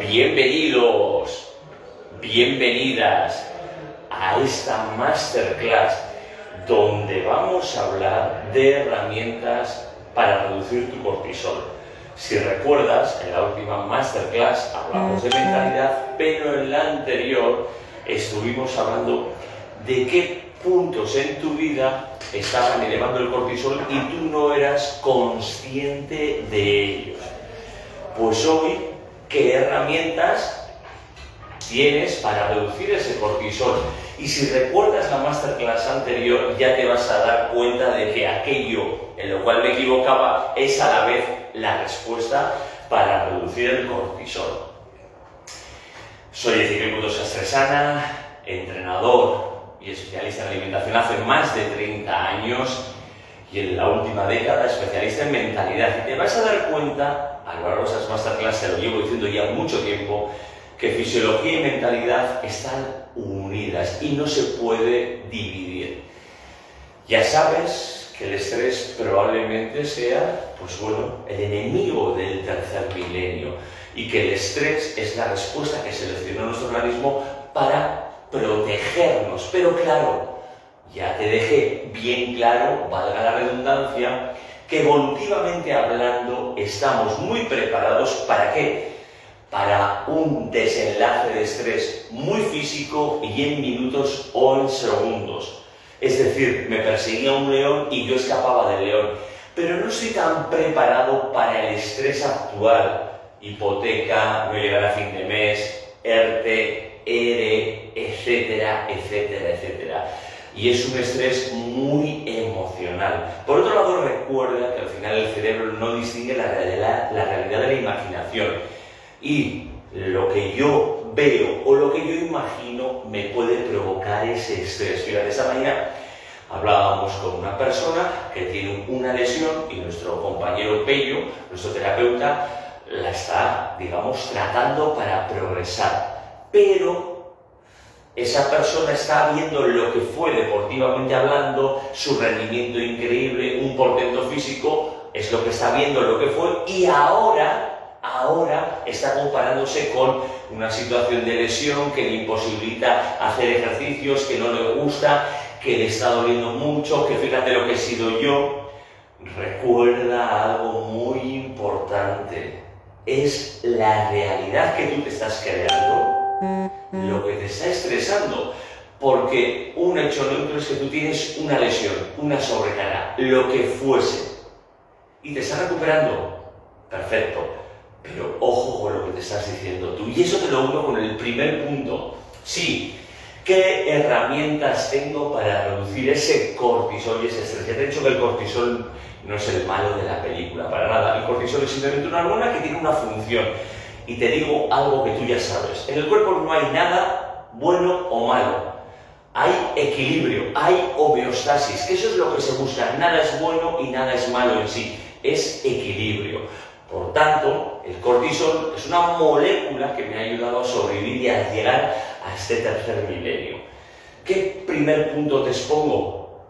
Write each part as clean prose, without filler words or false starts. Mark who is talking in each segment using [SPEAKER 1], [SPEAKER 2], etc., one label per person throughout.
[SPEAKER 1] Bienvenidos, bienvenidas a esta masterclass donde vamos a hablar de herramientas para reducir tu cortisol. Si recuerdas, en la última masterclass hablamos de mentalidad, pero en la anterior estuvimos hablando de qué puntos en tu vida estaban elevando el cortisol y tú no eras consciente de ellos. Pues hoy, ¿qué herramientas tienes para reducir ese cortisol? Y si recuerdas la masterclass anterior, ya te vas a dar cuenta de que aquello en lo cual me equivocaba es a la vez la respuesta para reducir el cortisol. Soy Ezequiel Couto Sastresana, entrenador y especialista en alimentación hace más de 30 años y en la última década especialista en mentalidad. Y te vas a dar cuenta, a lo largo de esas masterclass, te lo llevo diciendo ya mucho tiempo, que fisiología y mentalidad están unidas y no se puede dividir. Ya sabes que el estrés probablemente sea, pues bueno, el enemigo del tercer milenio y que el estrés es la respuesta que seleccionó nuestro organismo para protegernos. Pero claro, ya te dejé bien claro, valga la redundancia, que evolutivamente hablando estamos muy preparados ¿para qué? Para un desenlace de estrés muy físico y en minutos o en segundos. Es decir, me perseguía un león y yo escapaba del león. Pero no estoy tan preparado para el estrés actual. Hipoteca, no llegar a fin de mes, ERTE, ERE, etcétera, etcétera, etcétera. Y es un estrés muy emocional. Por otro lado, recuerda que al final el cerebro no distingue la realidad de la imaginación. Y lo que yo veo o lo que yo imagino me puede provocar ese estrés. Fíjate, esta mañana hablábamos con una persona que tiene una lesión y nuestro compañero Pello, nuestro terapeuta, la está, digamos, tratando para progresar. Pero esa persona está viendo lo que fue deportivamente hablando, su rendimiento increíble, un portento físico, es lo que está viendo, lo que fue, y ahora está comparándose con una situación de lesión que le imposibilita hacer ejercicios, que no le gusta, que le está doliendo mucho, que fíjate lo que he sido yo. Recuerda algo muy importante, es la realidad que tú te estás creando lo que te está estresando, porque un hecho neutro es que tú tienes una lesión, una sobrecarga, lo que fuese, y te estás recuperando, perfecto. Pero ojo con lo que te estás diciendo tú. Y eso te lo uno con el primer punto. Sí, ¿qué herramientas tengo para reducir ese cortisol y ese estrés? Ya te he dicho que el cortisol no es el malo de la película, para nada. El cortisol es simplemente una hormona que tiene una función. Y te digo algo que tú ya sabes. En el cuerpo no hay nada bueno o malo. Hay equilibrio, hay homeostasis, que eso es lo que se busca. Nada es bueno y nada es malo en sí. Es equilibrio. Por tanto, el cortisol es una molécula que me ha ayudado a sobrevivir y a llegar a este tercer milenio. ¿Qué primer punto te expongo?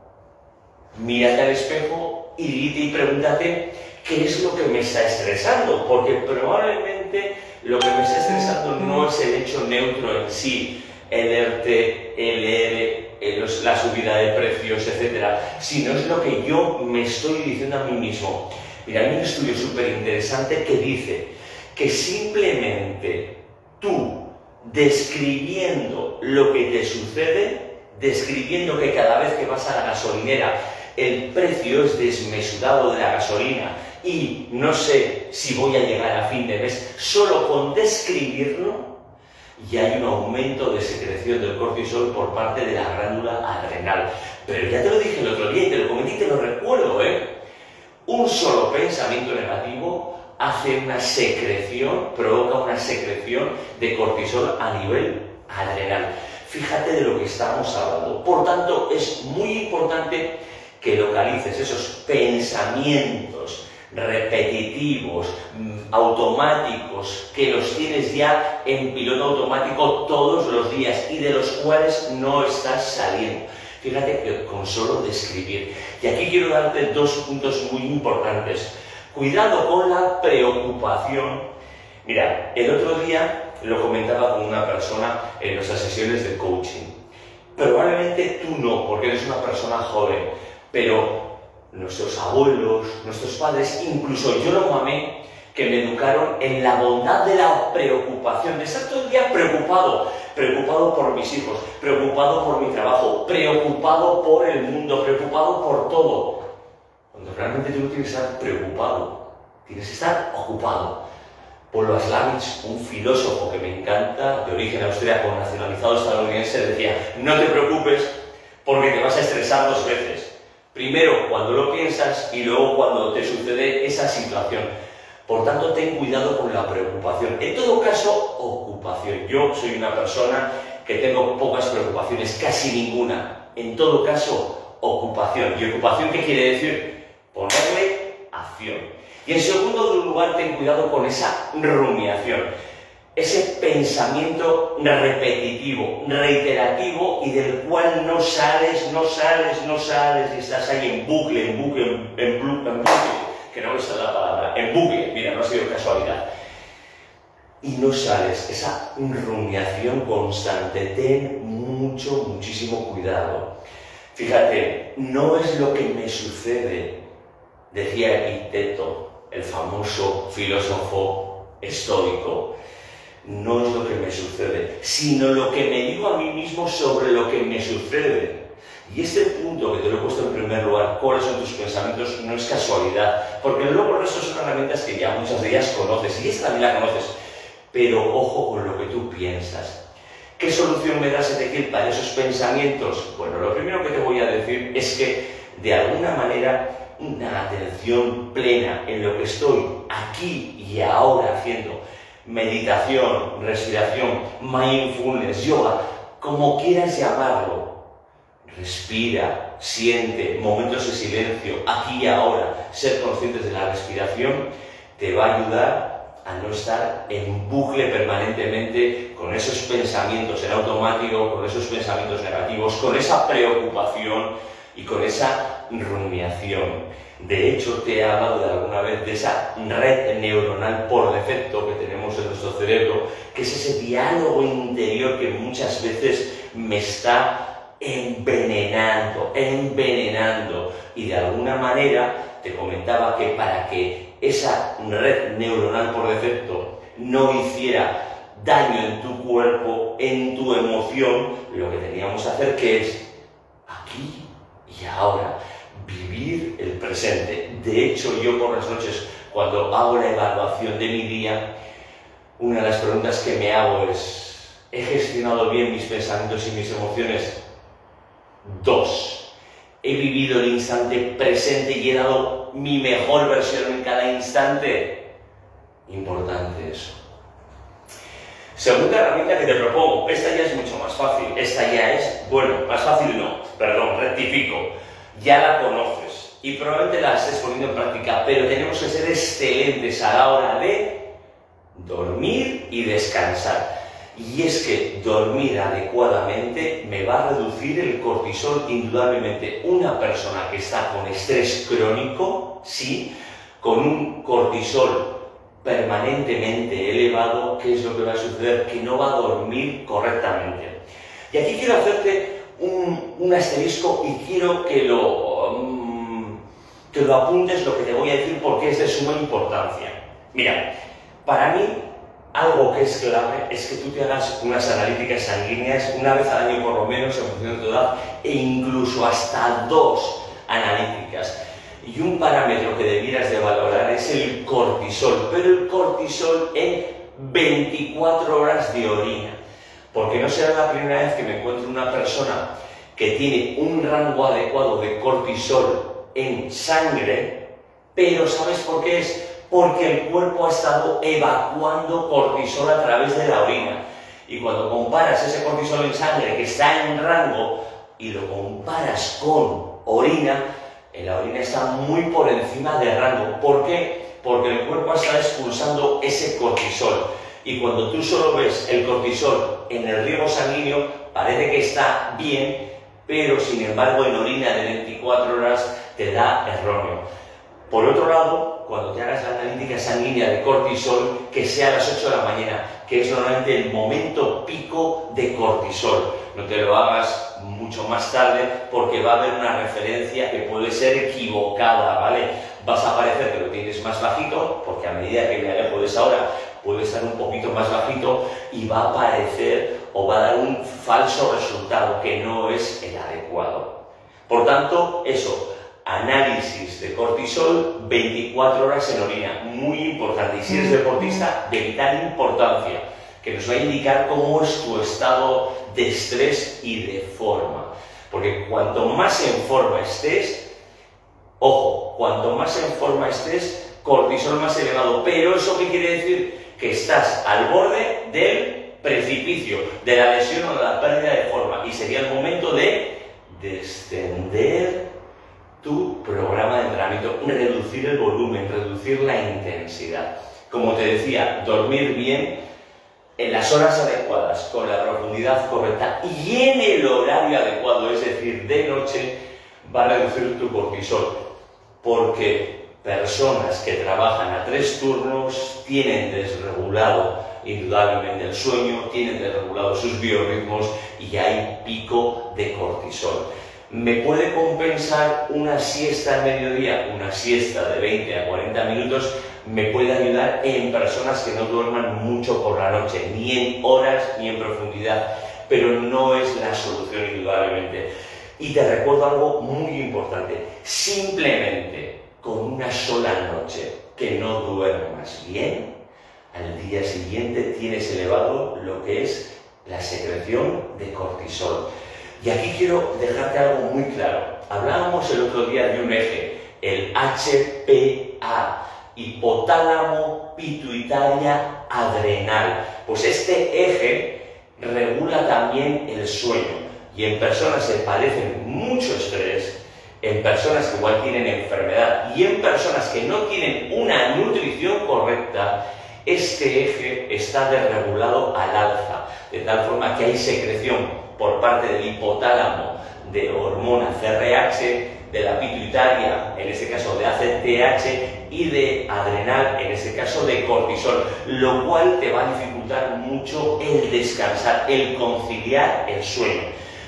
[SPEAKER 1] Mírate al espejo y dite y pregúntate qué es lo que me está estresando, porque probablemente lo que me está estresando no es el hecho neutro en sí, el ERTE, el ERE, la subida de precios, etc., sino es lo que yo me estoy diciendo a mí mismo. Mira, hay un estudio súper interesante que dice que simplemente tú, describiendo lo que te sucede, describiendo que cada vez que vas a la gasolinera el precio es desmesurado de la gasolina y no sé si voy a llegar a fin de mes, solo con describirlo ya hay un aumento de secreción del cortisol por parte de la glándula adrenal. Pero ya te lo dije el otro día y te lo comenté y te lo recuerdo, Un solo pensamiento negativo hace una secreción, provoca una secreción de cortisol a nivel adrenal. Fíjate de lo que estamos hablando. Por tanto, es muy importante que localices esos pensamientos repetitivos, automáticos, que los tienes ya en piloto automático todos los días y de los cuales no estás saliendo. Fíjate que con solo describir. Y aquí quiero darte dos puntos muy importantes. Cuidado con la preocupación. Mira, el otro día lo comentaba con una persona en nuestras sesiones de coaching. Probablemente tú no, porque eres una persona joven, pero nuestros abuelos, nuestros padres, incluso yo lo mamé, que me educaron en la bondad de la preocupación, de estar todo el día preocupado por mis hijos, preocupado por mi trabajo, preocupado por el mundo, preocupado por todo. Cuando realmente tú no tienes que estar preocupado, tienes que estar ocupado. Paul Watzlawick, un filósofo que me encanta, de origen austríaco, nacionalizado estadounidense, decía: no te preocupes porque te vas a estresar dos veces. Primero cuando lo piensas y luego cuando te sucede esa situación. Por tanto, ten cuidado con la preocupación. En todo caso, ocupación. Yo soy una persona que tengo pocas preocupaciones, casi ninguna. En todo caso, ocupación. ¿Y ocupación qué quiere decir? Ponerle acción. Y en segundo lugar, ten cuidado con esa rumiación. Ese pensamiento repetitivo, reiterativo y del cual no sales y estás ahí en bucle, que no me sale la palabra, en bucle, mira, no ha sido casualidad. Y no sales, esa rumiación constante, ten muchísimo cuidado. Fíjate, no es lo que me sucede, decía Epicteto, el famoso filósofo estoico, no es lo que me sucede, sino lo que me digo a mí mismo sobre lo que me sucede. Y este punto que te lo he puesto en primer lugar, cuáles son tus pensamientos, no es casualidad, porque luego el resto son herramientas que ya muchas de ellas conoces, y esta también la conoces, pero ojo con lo que tú piensas. ¿Qué solución me das, Ezequiel, para esos pensamientos? Bueno, lo primero que te voy a decir es que, de alguna manera, una atención plena en lo que estoy aquí y ahora haciendo, meditación, respiración, mindfulness, yoga, como quieras llamarlo. Respira, siente, momentos de silencio, aquí y ahora, ser conscientes de la respiración, te va a ayudar a no estar en bucle permanentemente con esos pensamientos en automático, con esos pensamientos negativos, con esa preocupación y con esa rumiación. De hecho, te he hablado de alguna vez de esa red neuronal por defecto que tenemos en nuestro cerebro, que es ese diálogo interior que muchas veces me está envenenando, y de alguna manera te comentaba que para que esa red neuronal por defecto no hiciera daño en tu cuerpo, en tu emoción, lo que teníamos que hacer que es aquí y ahora, vivir el presente. De hecho, yo por las noches, cuando hago la evaluación de mi día, una de las preguntas que me hago es: ¿he gestionado bien mis pensamientos y mis emociones? 2. ¿He vivido el instante presente y he dado mi mejor versión en cada instante? Importante eso. Segunda herramienta que te propongo, esta ya es mucho más fácil, esta ya es, bueno, más fácil no, perdón, rectifico, ya la conoces y probablemente la estés poniendo en práctica, pero tenemos que ser excelentes a la hora de dormir y descansar. Y es que dormir adecuadamente me va a reducir el cortisol indudablemente. Una persona que está con estrés crónico, sí, con un cortisol permanentemente elevado, ¿qué es lo que va a suceder? Que no va a dormir correctamente. Y aquí quiero hacerte un asterisco y quiero que lo apuntes lo que te voy a decir porque es de suma importancia. Mira, para mí, algo que es clave es que tú te hagas unas analíticas sanguíneas una vez al año por lo menos en función de tu edad e incluso hasta 2 analíticas. Y un parámetro que debieras de valorar es el cortisol, pero el cortisol en 24 horas de orina. Porque no será la primera vez que me encuentro una persona que tiene un rango adecuado de cortisol en sangre, pero ¿sabes por qué es? Porque el cuerpo ha estado evacuando cortisol a través de la orina. Y cuando comparas ese cortisol en sangre que está en rango y lo comparas con orina, la orina está muy por encima del rango. ¿Por qué? Porque el cuerpo está expulsando ese cortisol. Y cuando tú solo ves el cortisol en el riego sanguíneo, parece que está bien, pero sin embargo en orina de 24 horas te da erróneo. Por otro lado, cuando te hagas la analítica sanguínea de cortisol, que sea a las 8 de la mañana, que es normalmente el momento pico de cortisol. No te lo hagas mucho más tarde porque va a haber una referencia que puede ser equivocada, ¿vale? Vas a parecer que lo tienes más bajito, porque a medida que me alejo de esa hora puede estar un poquito más bajito y va a aparecer o va a dar un falso resultado que no es el adecuado. Por tanto, eso, análisis de cortisol 24 horas en orina, muy importante. Y si eres deportista, de vital importancia, que nos va a indicar cómo es tu estado de estrés y de forma. Porque cuanto más en forma estés, ojo, cuanto más en forma estés, cortisol más elevado. Pero ¿eso qué quiere decir? Que estás al borde del precipicio, de la lesión o de la pérdida de forma. Y sería el momento de descender tu programa de entrenamiento, reducir el volumen, reducir la intensidad. Como te decía, dormir bien en las horas adecuadas, con la profundidad correcta y en el horario adecuado, es decir, de noche, va a reducir tu cortisol. Porque personas que trabajan a 3 turnos tienen desregulado indudablemente el sueño, tienen desregulado sus biorritmos y hay pico de cortisol. ¿Me puede compensar una siesta al mediodía? Una siesta de 20 a 40 minutos me puede ayudar en personas que no duerman mucho por la noche, ni en horas ni en profundidad, pero no es la solución indudablemente. Y te recuerdo algo muy importante, simplemente con una sola noche que no duermas bien, al día siguiente tienes elevado lo que es la secreción de cortisol. Y aquí quiero dejarte algo muy claro. Hablábamos el otro día de un eje, el HPA, hipotálamo pituitaria adrenal. Pues este eje regula también el sueño. Y en personas que padecen mucho estrés, en personas que igual tienen enfermedad y en personas que no tienen una nutrición correcta, este eje está desregulado al alza, de tal forma que hay secreción por parte del hipotálamo de hormona CRH, de la pituitaria, en este caso de ACTH, y de adrenal, en este caso de cortisol, lo cual te va a dificultar mucho el descansar, el conciliar el sueño.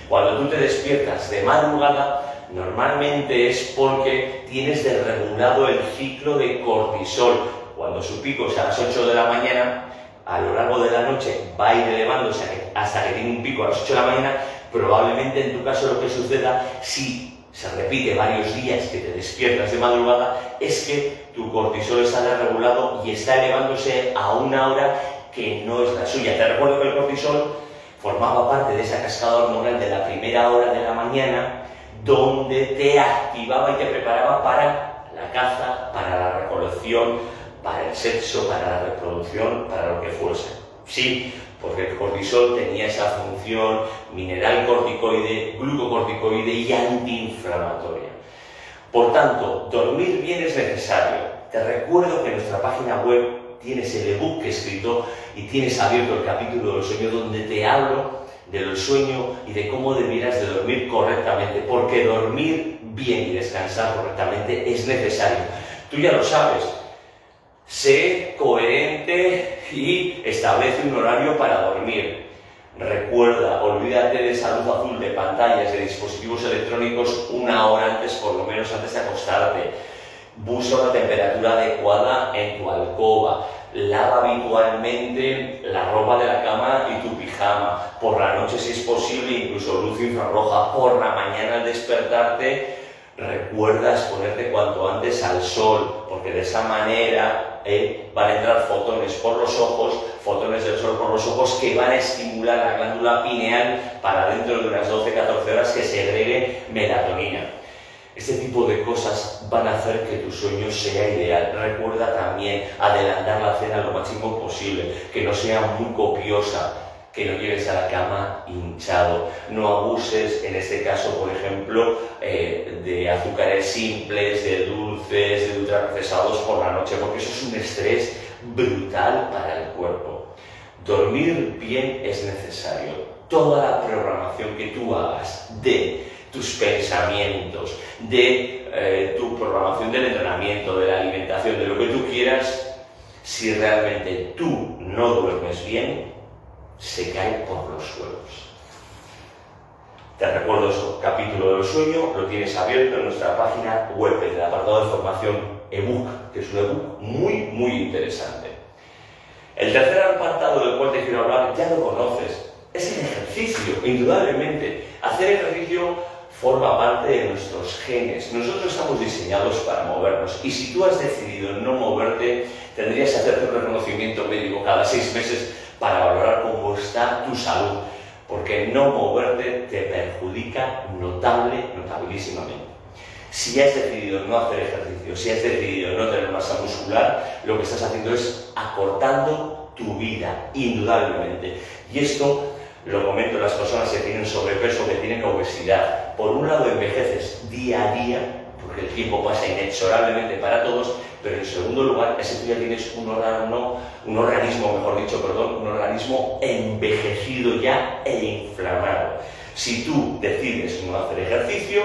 [SPEAKER 1] Cuando tú te despiertas de madrugada, normalmente es porque tienes desregulado el ciclo de cortisol. Cuando su pico es a las 8 de la mañana, a lo largo de la noche va a ir elevándose hasta que tiene un pico a las 8 de la mañana. Probablemente en tu caso lo que suceda, si se repite varios días que te despiertas de madrugada, es que tu cortisol está desregulado y está elevándose a una hora que no es la suya. Te recuerdo que el cortisol formaba parte de esa cascada hormonal de la primera hora de la mañana, donde te activaba y te preparaba para la caza, para la recolección, para el sexo, para la reproducción, para lo que fuese. Sí, porque el cortisol tenía esa función mineral corticoide, glucocorticoide y antiinflamatoria. Por tanto, dormir bien es necesario. Te recuerdo que en nuestra página web tienes el ebook escrito y tienes abierto el capítulo del sueño donde te hablo del sueño y de cómo debieras de dormir correctamente, porque dormir bien y descansar correctamente es necesario. Tú ya lo sabes. Sé coherente y establece un horario para dormir. Recuerda, olvídate de esa luz azul de pantallas, de dispositivos electrónicos una hora antes, por lo menos antes de acostarte. Busca una temperatura adecuada en tu alcoba. Lava habitualmente la ropa de la cama y tu pijama. Por la noche, si es posible, incluso luz infrarroja. Por la mañana al despertarte, recuerda exponerte cuanto antes al sol, porque de esa manera van a entrar fotones por los ojos, fotones del sol por los ojos que van a estimular la glándula pineal para dentro de unas 12-14 horas que segregue melatonina. Este tipo de cosas van a hacer que tu sueño sea ideal. Recuerda también adelantar la cena lo máximo posible, que no sea muy copiosa, que no llegues a la cama hinchado. No abuses, en este caso, por ejemplo, de azúcares simples, de dulces, de ultraprocesados por la noche, porque eso es un estrés brutal para el cuerpo. Dormir bien es necesario. Toda la programación que tú hagas de tus pensamientos, de tu programación del entrenamiento, de la alimentación, de lo que tú quieras, si realmente tú no duermes bien, se cae por los suelos. Te recuerdo ese capítulo del sueño, lo tienes abierto en nuestra página web, en el apartado de formación ebook, que es un ebook muy interesante. El tercer apartado del cual te quiero hablar, ya lo conoces, es el ejercicio, indudablemente. Hacer ejercicio forma parte de nuestros genes. Nosotros estamos diseñados para movernos y si tú has decidido no moverte, tendrías que hacerte un reconocimiento médico cada 6 meses para valorar cómo está tu salud, porque no moverte te perjudica notabilísimamente. Si has decidido no hacer ejercicio, si has decidido no tener masa muscular, lo que estás haciendo es acortando tu vida, indudablemente. Y esto lo comento a las personas que tienen sobrepeso, que tienen obesidad. Por un lado envejeces día a día, porque el tiempo pasa inexorablemente para todos, pero en segundo lugar es que tú ya tienes un organismo envejecido ya e inflamado. Si tú decides no hacer ejercicio,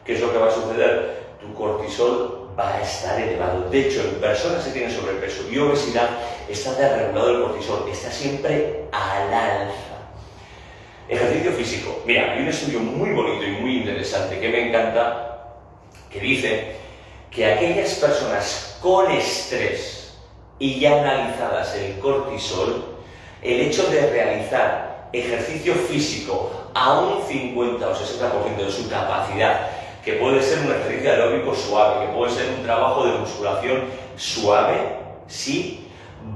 [SPEAKER 1] ¿qué es lo que va a suceder? Tu cortisol va a estar elevado. De hecho, en personas que tienen sobrepeso y obesidad está desregulado el cortisol, está siempre al alza. Ejercicio físico. Mira, hay un estudio muy bonito y muy interesante que me encanta, que dice que aquellas personas con estrés y ya analizadas el cortisol, el hecho de realizar ejercicio físico a un 50 o 60% de su capacidad, que puede ser un ejercicio aeróbico suave, que puede ser un trabajo de musculación suave, sí,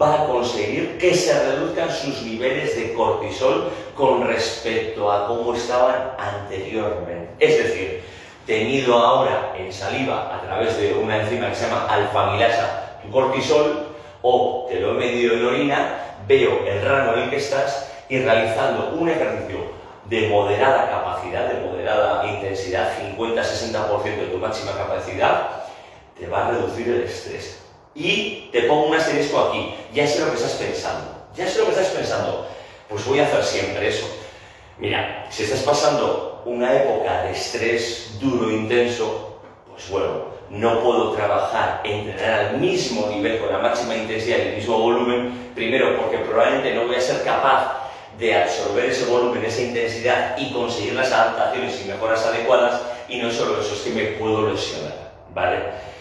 [SPEAKER 1] va a conseguir que se reduzcan sus niveles de cortisol con respecto a cómo estaban anteriormente. Es decir, tenido ahora en saliva a través de una enzima que se llama alfa-amilasa tu cortisol, o te lo he medido en orina, veo el rango en el que estás y realizando un ejercicio de moderada capacidad, de moderada intensidad, 50-60% de tu máxima capacidad, te va a reducir el estrés. Y te pongo un asterisco aquí, ya sé lo que estás pensando, pues voy a hacer siempre eso. Mira, si estás pasando una época de estrés duro e intenso, pues bueno, no puedo trabajar, entrenar al mismo nivel, con la máxima intensidad y el mismo volumen, primero porque probablemente no voy a ser capaz de absorber ese volumen, esa intensidad y conseguir las adaptaciones y mejoras adecuadas, y no solo eso, es que me puedo lesionar, ¿vale?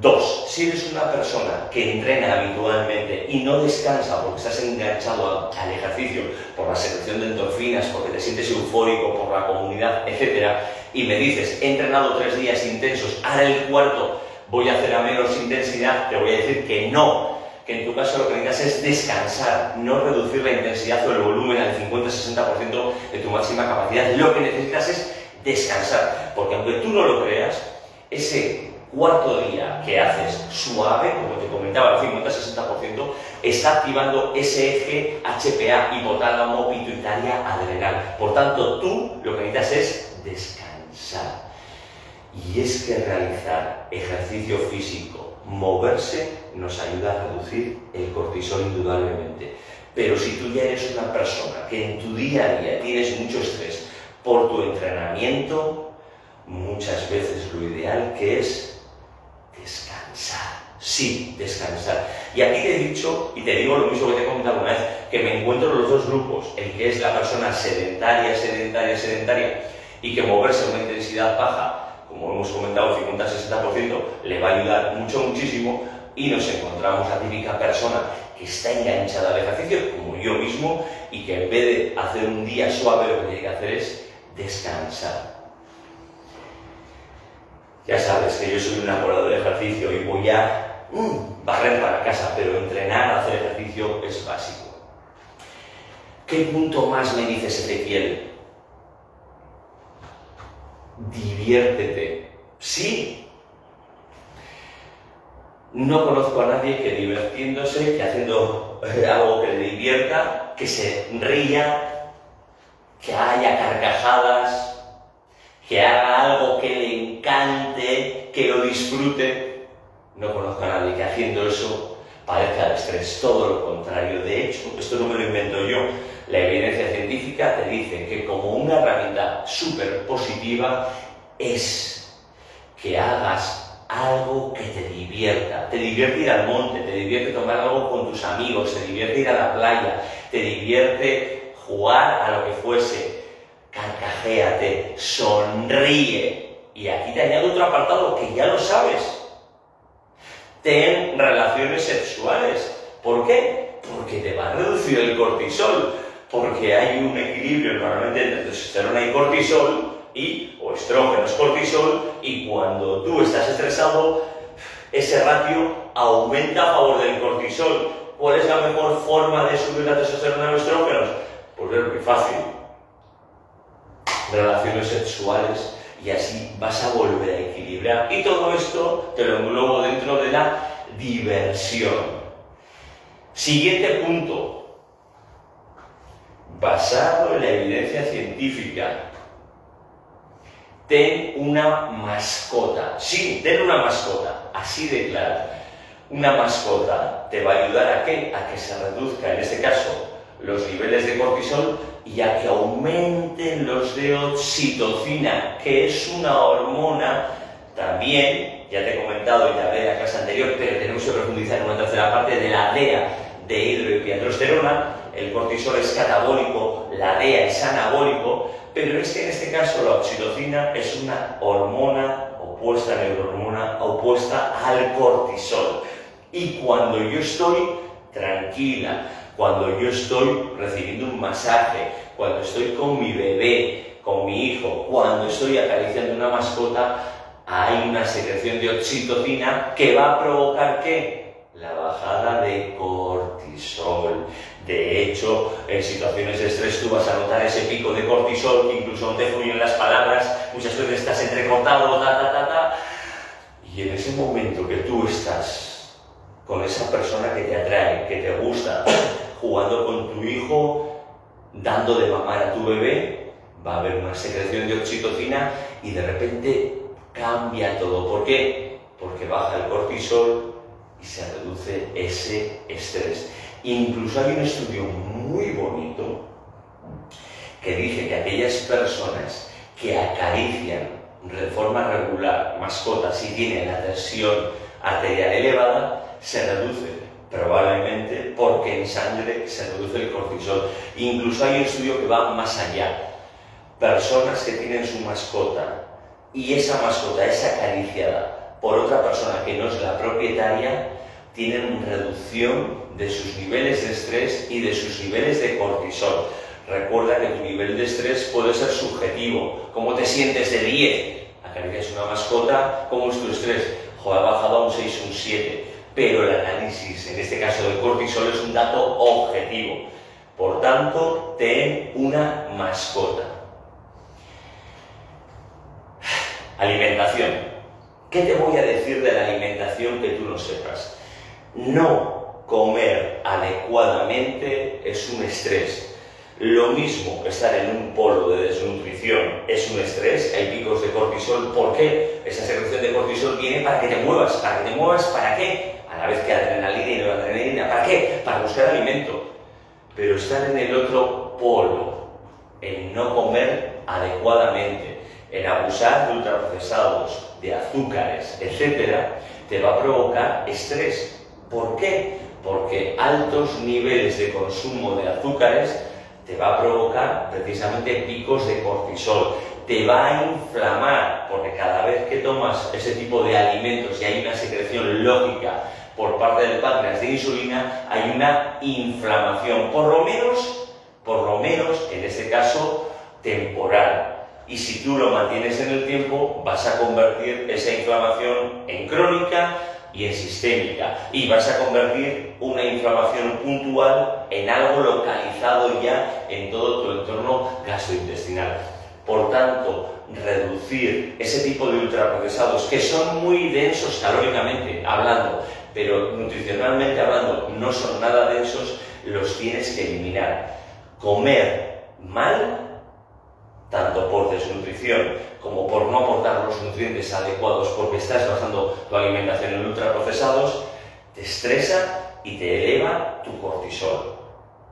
[SPEAKER 1] 2. Si eres una persona que entrena habitualmente y no descansa porque estás enganchado al ejercicio por la secreción de endorfinas, porque te sientes eufórico por la comunidad, etc., y me dices, he entrenado 3 días intensos, ahora el 4º voy a hacer a menos intensidad, te voy a decir que no, que en tu caso lo que necesitas es descansar, no reducir la intensidad o el volumen al 50-60% de tu máxima capacidad. Lo que necesitas es descansar, porque aunque tú no lo creas, ese 4º día que haces suave, como te comentaba, al 50-60%, está activando ese eje HPA, hipotálamo, pituitaria, adrenal. Por tanto, tú lo que necesitas es descansar. Y es que realizar ejercicio físico, moverse, nos ayuda a reducir el cortisol indudablemente. Pero si tú ya eres una persona que en tu día a día tienes mucho estrés por tu entrenamiento, muchas veces lo ideal que es descansar. Sí, descansar. Y aquí te he dicho, y te digo lo mismo que te he comentado una vez, que me encuentro en los dos grupos, el que es la persona sedentaria y que moverse a una intensidad baja, como hemos comentado, 50-60%, le va a ayudar muchísimo, y nos encontramos la típica persona que está enganchada al ejercicio, como yo mismo, y que en vez de hacer un día suave, lo que tiene que hacer es descansar. Ya sabes que yo soy un enamorado del ejercicio y voy a barrer para casa, pero entrenar, hacer ejercicio es básico. ¿Qué punto más me dices, Ezequiel? Diviértete. Sí. No conozco a nadie que divirtiéndose, que haciendo algo que le divierta, que se ría, que haya carcajadas, que haga algo que le encante, que lo disfrute. No conozco a nadie que haciendo eso padezca de estrés. Todo lo contrario. De hecho, esto no me lo invento yo. La evidencia científica te dice que como una herramienta súper positiva es que hagas algo que te divierta. Te divierte ir al monte, te divierte tomar algo con tus amigos, te divierte ir a la playa, te divierte jugar a lo que fuese. Carcajéate, sonríe. Y aquí te añado otro apartado que ya lo sabes. Ten relaciones sexuales. ¿Por qué? Porque te va a reducir el cortisol. Porque hay un equilibrio normalmente entre testosterona y cortisol, o estrógenos cortisol, y cuando tú estás estresado, ese ratio aumenta a favor del cortisol. ¿Cuál es la mejor forma de subir la testosterona y los estrógenos? Pues es muy fácil. Relaciones sexuales, y así vas a volver a equilibrar. Y todo esto te lo englobo dentro de la diversión. Siguiente punto. Basado en la evidencia científica, ten una mascota. Sí, ten una mascota, así de claro. Una mascota te va a ayudar ¿a qué? A que se reduzca, en este caso, los niveles de cortisol y a que aumenten los de oxitocina, que es una hormona también, ya te he comentado y te hablé en la clase anterior, pero tenemos que profundizar en una tercera parte de la DEA, de hidroepiandrosterona. El cortisol es catabólico, la DEA es anabólico, pero es que en este caso la oxitocina es una hormona opuesta, neurohormona opuesta al cortisol. Y cuando yo estoy tranquila, cuando yo estoy recibiendo un masaje, cuando estoy con mi bebé, con mi hijo, cuando estoy acariciando una mascota, hay una secreción de oxitocina que va a provocar ¿qué? La bajada de cortisol. De hecho, en situaciones de estrés tú vas a notar ese pico de cortisol que incluso no te fluyen las palabras, muchas veces estás entrecortado, y en ese momento que tú estás con esa persona que te atrae, que te gusta, jugando con tu hijo, dando de mamar a tu bebé, va a haber una secreción de oxitocina y de repente cambia todo. ¿Por qué? Porque baja el cortisol y se reduce ese estrés. Incluso hay un estudio muy bonito que dice que aquellas personas que acarician de forma regular mascotas y tienen la tensión arterial elevada, se reduce probablemente porque en sangre se reduce el cortisol. Incluso hay un estudio que va más allá. Personas que tienen su mascota y esa mascota es acariciada por otra persona que no es la propietaria, tienen reducción de sus niveles de estrés y de sus niveles de cortisol. Recuerda que tu nivel de estrés puede ser subjetivo. ¿Cómo te sientes de 10? Acaricias una mascota, ¿cómo es tu estrés? Joder, ha bajado a un 6, un 7. Pero el análisis, en este caso del cortisol, es un dato objetivo. Por tanto, ten una mascota. Alimentación. ¿Qué te voy a decir de la alimentación que tú no sepas? No comer adecuadamente es un estrés. Lo mismo estar en un polo de desnutrición es un estrés, hay picos de cortisol. ¿Por qué? Esa secreción de cortisol viene para que te muevas. ¿Para que te muevas? ¿Para qué? A la vez que adrenalina y noradrenalina. ¿Para qué? Para buscar alimento. Pero estar en el otro polo, en no comer adecuadamente, en abusar de ultraprocesados, de azúcares, etc., te va a provocar estrés. ¿Por qué? Porque altos niveles de consumo de azúcares te va a provocar precisamente picos de cortisol. Te va a inflamar, porque cada vez que tomas ese tipo de alimentos y hay una secreción lógica por parte del páncreas de insulina, hay una inflamación, por lo menos, en este caso, temporal. Y si tú lo mantienes en el tiempo, vas a convertir esa inflamación en crónica y en sistémica. Y vas a convertir una inflamación puntual en algo localizado ya en todo tu entorno gastrointestinal. Por tanto, reducir ese tipo de ultraprocesados, que son muy densos calóricamente hablando, pero nutricionalmente hablando no son nada densos, los tienes que eliminar. Comer mal, tanto por desnutrición como por no aportar los nutrientes adecuados porque estás basando tu alimentación en ultraprocesados, te estresa y te eleva tu cortisol.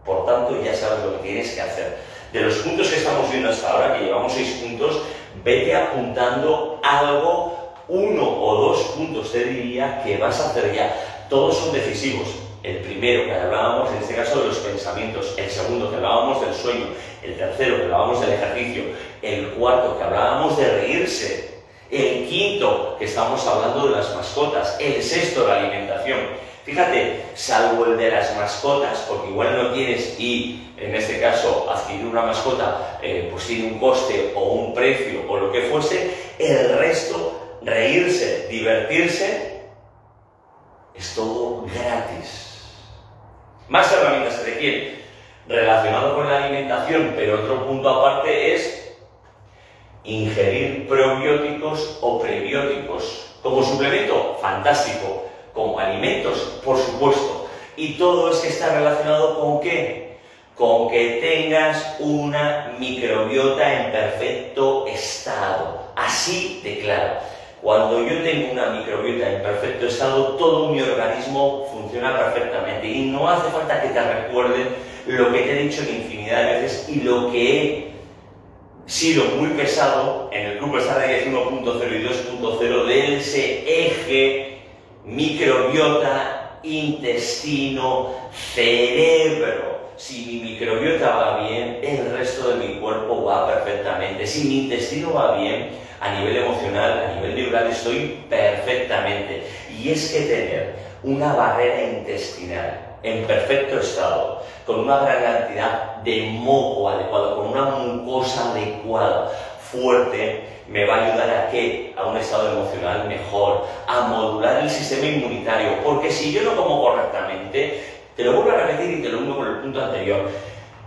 [SPEAKER 1] Por tanto, ya sabes lo que tienes que hacer. De los puntos que estamos viendo hasta ahora, que llevamos 6 puntos, vete apuntando algo, 1 o 2 puntos te diría que vas a hacer ya. Todos son decisivos. El primero, que hablábamos en este caso de los pensamientos, el segundo, que hablábamos del sueño, el tercero, que hablábamos del ejercicio, el cuarto, que hablábamos de reírse, el quinto, que estamos hablando de las mascotas, el sexto, la alimentación. Fíjate, salvo el de las mascotas, porque igual no tienes y en este caso adquirir una mascota pues tiene un coste o un precio o lo que fuese, el resto, reírse, divertirse, es todo gratis. Más herramientas que requieren relacionado con la alimentación, pero otro punto aparte es ingerir probióticos o prebióticos. Como suplemento, fantástico. Como alimentos, por supuesto. Y todo es que está relacionado ¿con qué? Con que tengas una microbiota en perfecto estado. Así de claro. Cuando yo tengo una microbiota en perfecto estado, todo mi organismo funciona perfectamente. Y no hace falta que te recuerden lo que te he dicho en infinidad de veces y lo que he sido muy pesado en el grupo Strategies 1.0 y 2.0 de ese eje microbiota, intestino, cerebro. Si mi microbiota va bien, el resto de mi cuerpo va perfectamente. Si mi intestino va bien, a nivel emocional, a nivel neural, estoy perfectamente. Y es que tener una barrera intestinal en perfecto estado, con una gran cantidad de moco adecuado, con una mucosa adecuada, fuerte, me va a ayudar a ¿qué? A un estado emocional mejor, a modular el sistema inmunitario, porque si yo no como correctamente, te lo vuelvo a repetir y te lo uno con el punto anterior,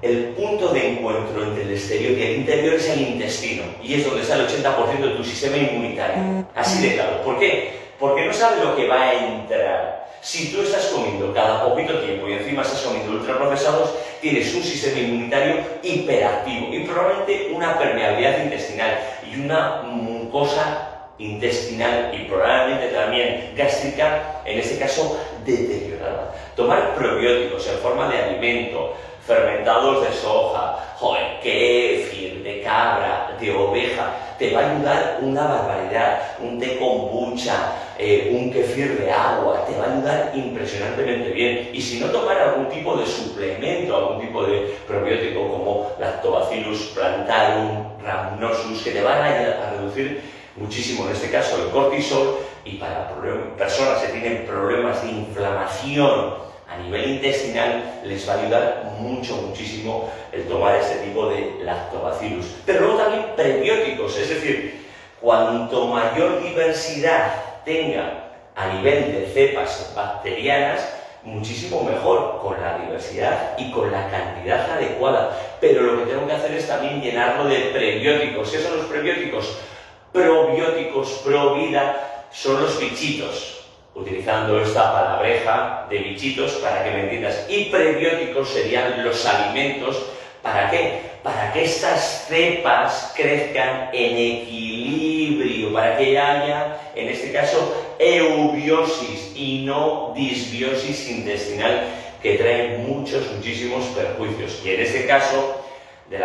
[SPEAKER 1] el punto de encuentro entre el exterior y el interior es el intestino, y es donde está el 80% de tu sistema inmunitario, así de claro. ¿Por qué? Porque no sabes lo que va a entrar. Si tú estás comiendo cada poquito tiempo y encima estás comiendo ultraprocesados, tienes un sistema inmunitario hiperactivo y probablemente una permeabilidad intestinal y una mucosa intestinal y probablemente también gástrica, en este caso deteriorada. Tomar probióticos en forma de alimento, fermentados de soja, kéfir, de cabra, de oveja, te va a ayudar una barbaridad. Un té kombucha, un kéfir de agua, te va a ayudar impresionantemente bien. Y si no, tomar algún tipo de suplemento, algún tipo de probiótico como Lactobacillus plantarum, rhamnosus, que te van a reducir muchísimo, en este caso, el cortisol. Y para personas que tienen problemas de inflamación a nivel intestinal, les va a ayudar muchísimo el tomar este tipo de lactobacillus. Pero luego también prebióticos, es decir, cuanto mayor diversidad tenga a nivel de cepas bacterianas, muchísimo mejor, con la diversidad y con la cantidad adecuada. Pero lo que tengo que hacer es también llenarlo de prebióticos. ¿Qué son los prebióticos? Probióticos, pro vida, son los bichitos. Utilizando esta palabreja de bichitos para que me entiendas. Y prebióticos serían los alimentos. ¿Para qué? Para que estas cepas crezcan en equilibrio, para que haya, en este caso, eubiosis y no disbiosis intestinal, que trae muchísimos perjuicios. Y en este caso, de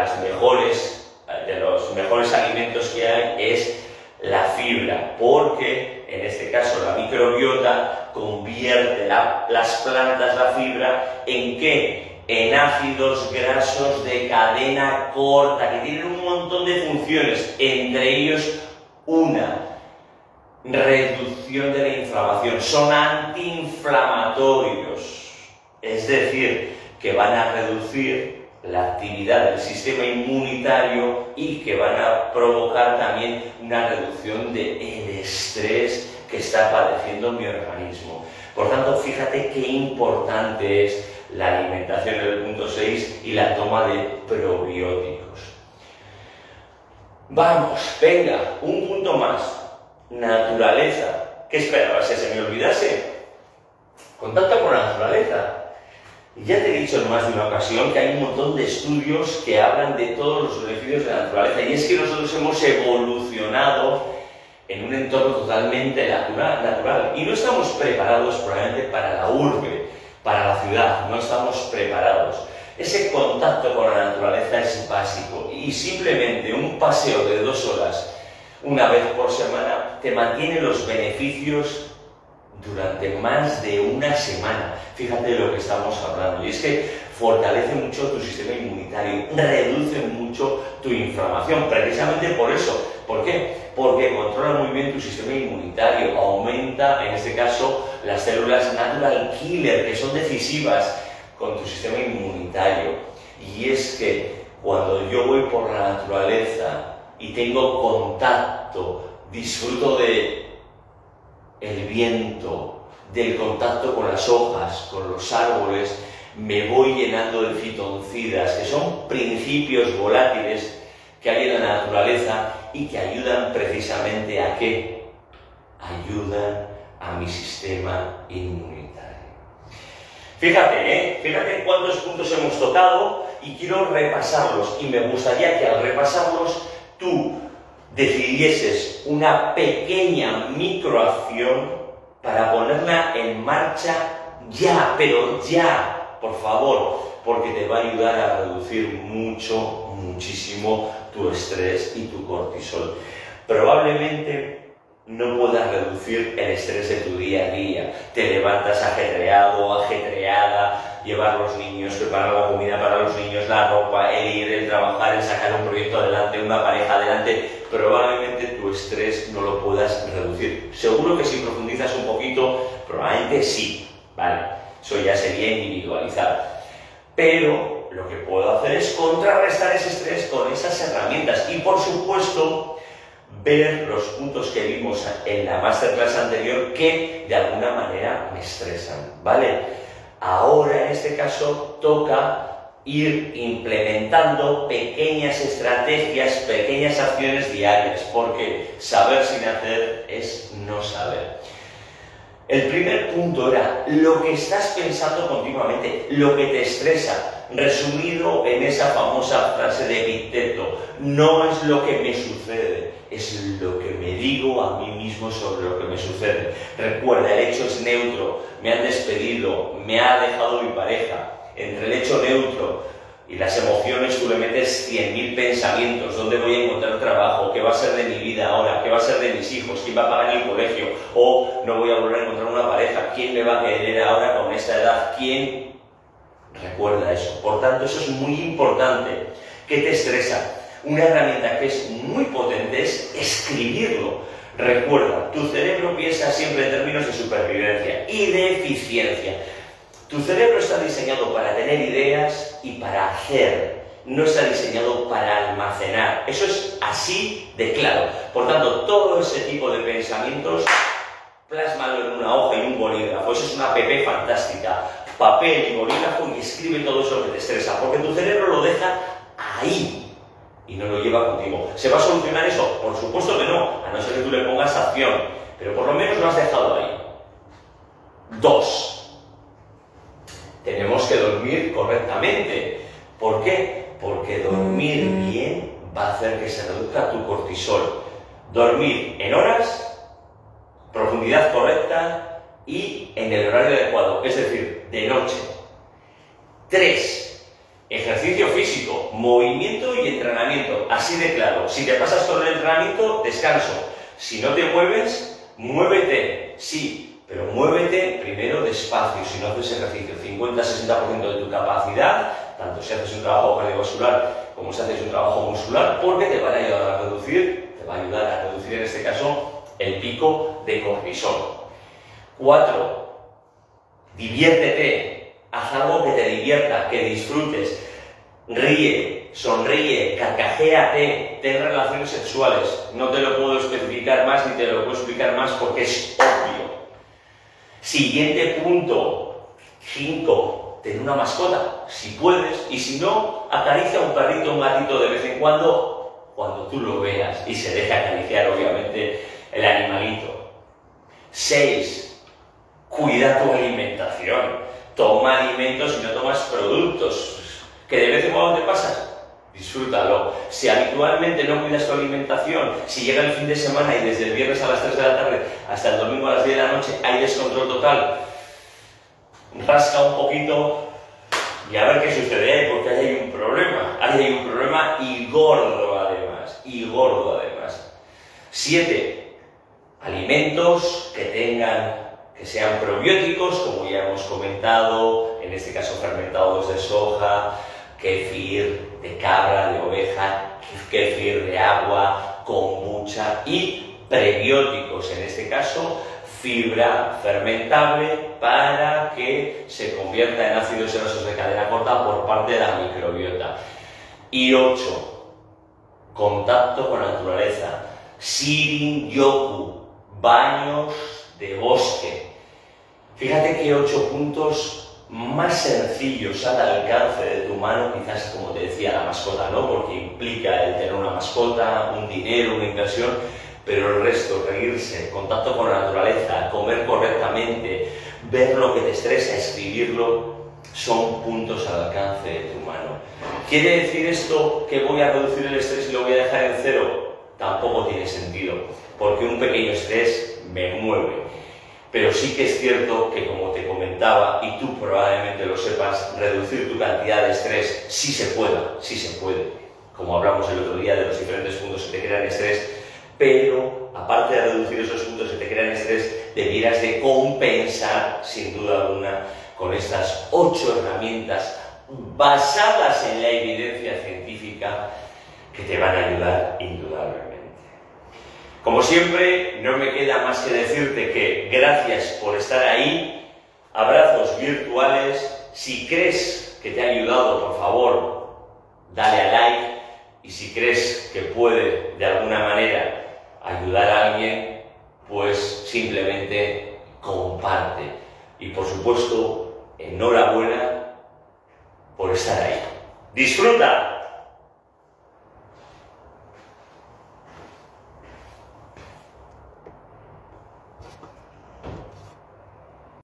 [SPEAKER 1] los mejores alimentos que hay es la fibra, porque en este caso la microbiota convierte las plantas, la fibra, ¿en qué? En ácidos grasos de cadena corta, que tienen un montón de funciones, entre ellos una reducción de la inflamación. Son antiinflamatorios, es decir, que van a reducir la actividad del sistema inmunitario y que van a provocar también una reducción del estrés que está padeciendo mi organismo. Por tanto, fíjate qué importante es la alimentación en el punto 6 y la toma de probióticos. Vamos, venga, un punto más. Naturaleza. ¿Qué esperabas? ¿Que se me olvidase? Contacta con la naturaleza. Ya te he dicho en más de una ocasión que hay un montón de estudios que hablan de todos los beneficios de la naturaleza, y es que nosotros hemos evolucionado en un entorno totalmente natural y no estamos preparados probablemente para la urbe, para la ciudad, no estamos preparados. Ese contacto con la naturaleza es básico y simplemente un paseo de 2 horas una vez por semana te mantiene los beneficios durante más de una semana. Fíjate de lo que estamos hablando. Y es que fortalece mucho tu sistema inmunitario, reduce mucho tu inflamación, precisamente por eso. ¿Por qué? Porque controla muy bien tu sistema inmunitario, aumenta, en este caso, las células natural killer, que son decisivas con tu sistema inmunitario. Y es que cuando yo voy por la naturaleza y tengo contacto, disfruto de el viento, del contacto con las hojas, con los árboles, me voy llenando de fitoncidas, que son principios volátiles que hay en la naturaleza y que ayudan precisamente ¿a qué? Ayudan a mi sistema inmunitario. Fíjate cuántos puntos hemos tocado y quiero repasarlos, y me gustaría que al repasarlos tú decidieses una pequeña microacción para ponerla en marcha ya, pero ya, por favor, porque te va a ayudar a reducir muchísimo tu estrés y tu cortisol. Probablemente no puedas reducir el estrés de tu día a día. Te levantas ajetreado, ajetreada, llevar los niños, preparar la comida para los niños, la ropa, el ir, el trabajar, el sacar un proyecto adelante, una pareja adelante. Probablemente tu estrés no lo puedas reducir. Seguro que si profundizas un poquito, probablemente sí, ¿vale? Eso ya sería individualizado. Pero lo que puedo hacer es contrarrestar ese estrés con esas herramientas y, por supuesto, ver los puntos que vimos en la masterclass anterior que de alguna manera me estresan, ¿vale? Ahora, en este caso, toca ir implementando pequeñas estrategias, pequeñas acciones diarias, porque saber sin hacer es no saber. El primer punto era lo que estás pensando continuamente, lo que te estresa, resumido en esa famosa frase de Epicteto: no es lo que me sucede, es lo que me digo a mí mismo sobre lo que me sucede. Recuerda, el hecho es neutro, me han despedido, me ha dejado mi pareja. Entre el hecho neutro y las emociones tú le metes 100.000 pensamientos: ¿dónde voy a encontrar trabajo? ¿Qué va a ser de mi vida ahora? ¿Qué va a ser de mis hijos? ¿Quién va a pagar el colegio? ¿O no voy a volver a encontrar una pareja? ¿Quién me va a querer ahora con esta edad? ¿Quién? Recuerda eso. Por tanto, eso es muy importante. ¿Qué te estresa? Una herramienta que es muy potente es escribirlo. Recuerda, tu cerebro piensa siempre en términos de supervivencia y de eficiencia. Tu cerebro está diseñado para tener ideas y para hacer, no está diseñado para almacenar. Eso es así de claro. Por tanto, todo ese tipo de pensamientos, plásmalo en una hoja y un bolígrafo. Eso es una app fantástica. Papel y bolígrafo, y escribe todo eso que te estresa, porque tu cerebro lo deja ahí y no lo lleva contigo. ¿Se va a solucionar eso? Por supuesto que no, a no ser que tú le pongas acción, pero por lo menos lo has dejado ahí. 2. Tenemos que dormir correctamente. ¿Por qué? Porque dormir bien va a hacer que se reduzca tu cortisol. Dormir en horas, profundidad correcta y en el horario adecuado, es decir, de noche. 3. Ejercicio físico, movimiento y entrenamiento. Así de claro. Si te pasas todo el entrenamiento, descanso. Si no te mueves, muévete. Sí, pero muévete primero despacio. Si no haces ejercicio, 50-60% de tu capacidad, tanto si haces un trabajo cardiovascular como si haces un trabajo muscular, porque te van a ayudar a reducir, en este caso, el pico de cortisol. 4. Diviértete. Haz algo que te divierta, que disfrutes. Ríe, sonríe, carcajéate, ten relaciones sexuales. No te lo puedo especificar más ni te lo puedo explicar más porque es obvio. Siguiente punto. 5. Ten una mascota, si puedes, y si no, acaricia a un perrito o un gatito de vez en cuando tú lo veas y se deja acariciar, obviamente, el animalito. 6. Cuida tu alimentación. Toma alimentos y no tomas productos. ¿Que de vez en cuando te pasas? Disfrútalo. Si habitualmente no cuidas tu alimentación, si llega el fin de semana y desde el viernes a las 3 de la tarde hasta el domingo a las 10 de la noche hay descontrol total, rasca un poquito y a ver qué sucede ahí, porque ahí hay un problema. Ahí hay un problema y gordo además. 7. Alimentos que sean probióticos, como ya hemos comentado, en este caso fermentados de soja, kéfir de cabra, de oveja, kéfir de agua, kombucha, y prebióticos, en este caso fibra fermentable para que se convierta en ácidos grasos de cadena corta por parte de la microbiota. Y 8. Contacto con la naturaleza. Shirin-yoku, baños de bosque. Fíjate que 8 puntos más sencillos al alcance de tu mano, quizás como te decía la mascota, ¿no? Porque implica el tener una mascota, un dinero, una inversión, pero el resto, reírse, contacto con la naturaleza, comer correctamente, ver lo que te estresa, escribirlo, son puntos al alcance de tu mano. ¿Quiere decir esto que voy a reducir el estrés y lo voy a dejar en 0? Tampoco tiene sentido, porque un pequeño estrés me mueve. Pero sí que es cierto que, como te comentaba, y tú probablemente lo sepas, reducir tu cantidad de estrés sí se puede. Como hablamos el otro día de los diferentes puntos que te crean estrés, pero aparte de reducir esos puntos que te crean estrés, debieras de compensar, sin duda alguna, con estas 8 herramientas basadas en la evidencia científica que te van a ayudar indudablemente. Como siempre, no me queda más que decirte que gracias por estar ahí, abrazos virtuales. Si crees que te ha ayudado, por favor, dale a like, y si crees que puede de alguna manera ayudar a alguien, pues simplemente comparte. Y por supuesto, enhorabuena por estar ahí. ¡Disfruta!